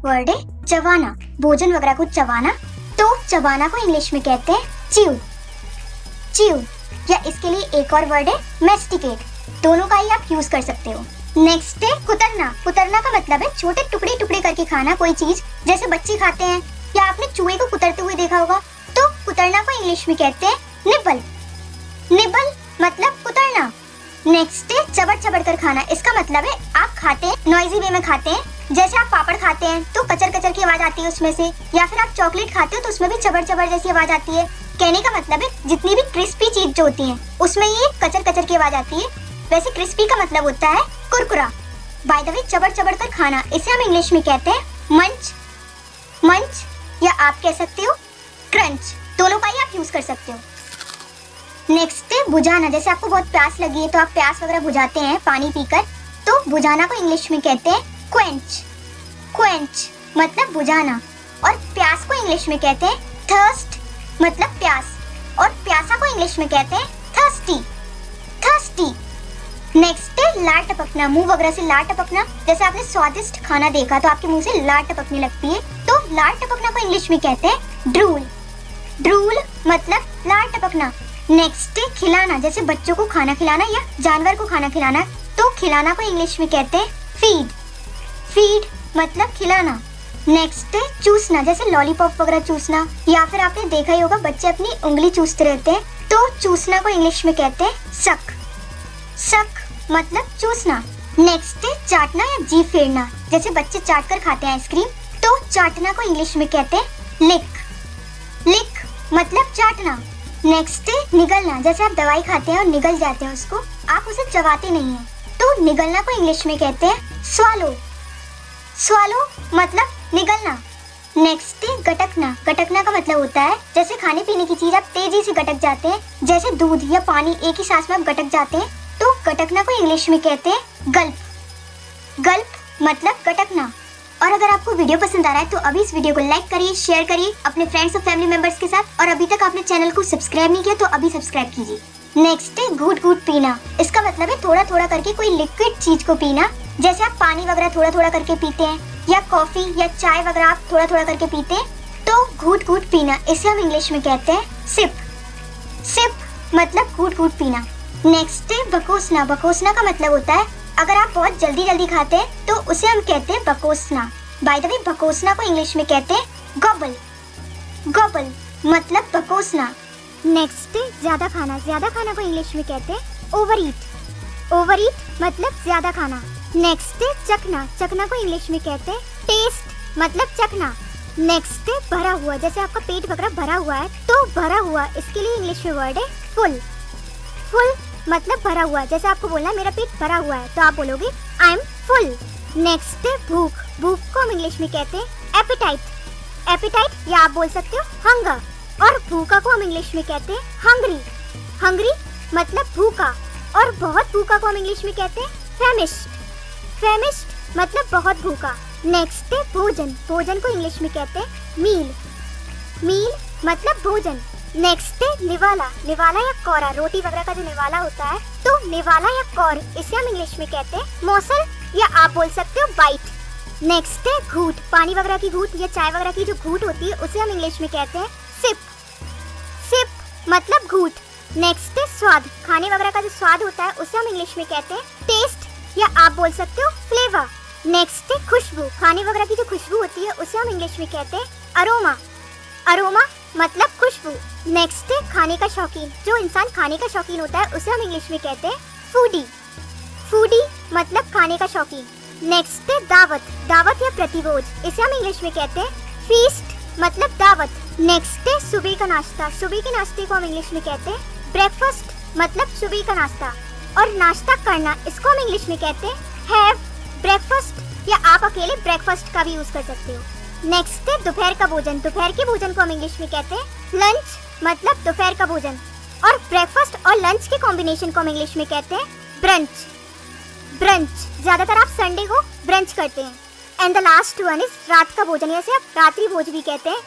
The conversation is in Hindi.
वर्ड है चबाना, भोजन वगैरह को चबाना। तो चबाना को इंग्लिश में कहते हैं च्यू, च्यू। या इसके लिए एक और वर्ड है मैस्टिकेट, दोनों का ही आप यूज कर सकते हो। नेक्स्ट है कुतरना। कुतरना का मतलब है छोटे टुकड़े टुकड़े करके खाना कोई चीज, जैसे बच्चे खाते हैं या आपने चूहे को कुतरते हुए देखा होगा। तो कुतरना को इंग्लिश में कहते हैं निबल, निबल मतलब कुतरना। नेक्स्ट है चबड़ चबड़ कर खाना। इसका मतलब है आप खाते हैं नॉइजी वे में खाते हैं, जैसे आप पापड़ खाते हैं तो कचर कचर की आवाज आती है उसमें से, या फिर आप चॉकलेट खाते हो तो उसमें भी चबड़ चबड़ जैसी आवाज आती है। कहने का मतलब है जितनी भी क्रिस्पी चीज जो होती है उसमें ये कचर कचर की आवाज आती है। वैसे क्रिस्पी का मतलब होता है कुरकुरा। बाय द वे चबड़ चबड़ कर खाना, इसे हम इंग्लिश में कहते हैं मंच, मंच, या आप कह सकते हो क्रंच, दोनों का ही आप यूज कर सकते हो। नेक्स्ट है बुझाना। जैसे आपको बहुत प्यास लगी है तो आप प्यास वगैरह बुझाते हैं पानी पीकर, तो बुझाना को इंग्लिश में कहते हैं क्वेंच, क्वेंच मतलब बुझाना। और प्यास को इंग्लिश में कहते हैं थर्स्ट मतलब प्यास, और प्यासा को इंग्लिश में कहते हैं थर्स्टी, थर्स्टी। नेक्स्ट है लार टपकना, मुंह वगैरह से लार टपकना। जैसे आपने स्वादिष्ट खाना देखा तो आपके मुंह से लार टपकने लगती है, तो लार टपकना को इंग्लिश में कहते हैं ड्रूल, ड्रूल मतलब लार टपकना। नेक्स्ट है खिलाना। जैसे बच्चों को खाना खिलाना या जानवर को खाना खिलाना, तो खिलाना को इंग्लिश में कहते हैं फीड, फीड मतलब खिलाना। नेक्स्ट है चूसना। जैसे लॉलीपॉप वगैरह चूसना, या फिर आपने देखा ही होगा बच्चे अपनी उंगली चूसते रहते हैं, तो चूसना को इंग्लिश में कहते हैं सक, सक मतलब चूसना। नेक्स्ट है चाटना या जीभ फेरना। जैसे बच्चे चाट कर खाते हैं आइसक्रीम, तो चाटना को इंग्लिश में कहते हैं लिक, लिक मतलब चाटना। नेक्स्ट है निगलना। जैसे आप दवाई खाते हैं और निगल जाते हैं उसको, आप उसे चबाते नहीं हैं, तो निगलना को इंग्लिश में कहते हैं स्वालो, स्वालो मतलब निगलना। नेक्स्ट है गटकना। गटकना का मतलब होता है जैसे खाने पीने की चीज आप तेजी से गटक जाते हैं, जैसे दूध या पानी एक ही सांस में आप गटक जाते हैं, तो गटकना को इंग्लिश में कहते हैं गल्प, गल्प मतलब गटकना। और अगर आपको वीडियो पसंद आ रहा है तो अभी इस वीडियो को लाइक करिए, शेयर करिए अपने फ्रेंड्स और फैमिली मेंबर्स के साथ, और अभी तक आपने चैनल को सब्सक्राइब नहीं किया तो अभी सब्सक्राइब कीजिए। नेक्स्ट है घूट घूट पीना। इसका मतलब है थोड़ा थोड़ा करके कोई लिक्विड चीज को पीना, जैसे आप पानी वगैरह थोड़ा थोड़ा करके पीते हैं, या कॉफी या चाय वगैरह आप थोड़ा थोड़ा करके पीते हैं, तो घूट घूट पीना। इसे हम इंग्लिश में कहते हैं सिप, सिप मतलब घूट घूट पीना। नेक्स्ट है बकोसना। बकोसना का मतलब होता है अगर आप बहुत जल्दी जल्दी खाते हैं तो उसे हम कहते हैं बकोसना। बाय द वे बकोसना को इंग्लिश में कहते हैं गॉबल, गॉबल मतलब बकोसना। नेक्स्ट है ज्यादा खाना। ज्यादा खाना को इंग्लिश में कहते हैं ओवर ईट, ओवर ईट मतलब ज्यादा खाना। नेक्स्ट है चखना। चखना को इंग्लिश में कहते हैं टेस्ट मतलब चखना। नेक्स्ट है भरा हुआ। जैसे आपका पेट वगैरह भरा हुआ है, तो भरा हुआ इसके लिए इंग्लिश में वर्ड है फुल, फुल मतलब भरा हुआ। जैसे आपको बोलना है मेरा पेट भरा हुआ है, तो आप बोलोगे आई एम फुल। नेक्स्ट है भूख। भूख को हम इंग्लिश में कहते हैं एपेटाइट, एपेटाइट या आप बोल सकते हो हंगर। और भूखा को हम इंग्लिश में कहते हैं हंग्री, हंग्री मतलब भूखा। और बहुत भूखा को हम इंग्लिश में कहते हैं फैमिश्ड, फैमिश्ड मतलब बहुत भूखा। नेक्स्ट है भोजन। भोजन को इंग्लिश में कहते हैं मील, मील मतलब भोजन। नेक्स्ट है निवाला। निवाला या कौरा, रोटी वगैरह का जो निवाला होता है, तो निवाला या कौर इसे हम इंग्लिश में कहते हैं मौसल, या आप बोल सकते हो बाइट। नेक्स्ट है घूट। पानी वगैरह की घूट या चाय वगैरह की जो घूट होती है उसे हम इंग्लिश में कहते हैं सिप, सिप मतलब घूट। नेक्स्ट है स्वाद। खाने वगैरह का जो स्वाद होता है उसे हम इंग्लिश में कहते हैं टेस्ट, या आप बोल सकते हो फ्लेवर। नेक्स्ट है खुशबू। खाने वगैरह की जो खुशबू होती है उसे हम इंग्लिश में कहते हैं अरोमा, अरोमा मतलब खुशबू। नेक्स्ट है खाने का शौकीन। जो इंसान खाने का शौकीन होता है उसे हम इंग्लिश में कहते हैं फूडी, फूडी मतलब खाने का शौकीन। नेक्स्ट है दावत। दावत या प्रतिभोज, इसे हम इंग्लिश में कहते हैं फीस्ट मतलब दावत। नेक्स्ट है सुबह का नाश्ता। सुबह के नाश्ते को हम इंग्लिश में कहते हैं ब्रेकफास्ट मतलब सुबह का नाश्ता। और नाश्ता करना, इसको हम इंग्लिश में कहते हैं हैव ब्रेकफास्ट, या आप अकेले ब्रेकफास्ट का भी यूज कर सकते हो। नेक्स्ट है दोपहर का भोजन। दोपहर के भोजन को हम इंग्लिश में कहते हैं लंच मतलब दोपहर का भोजन। और ब्रेकफास्ट और लंच के कॉम्बिनेशन को हम इंग्लिश में कहते हैं ब्रंच, ब्रंच। ज्यादातर आप संडे को ब्रंच करते हैं। And the last one is रात का भोजन, जैसे आप रात्रि भोज भी कहते हैं।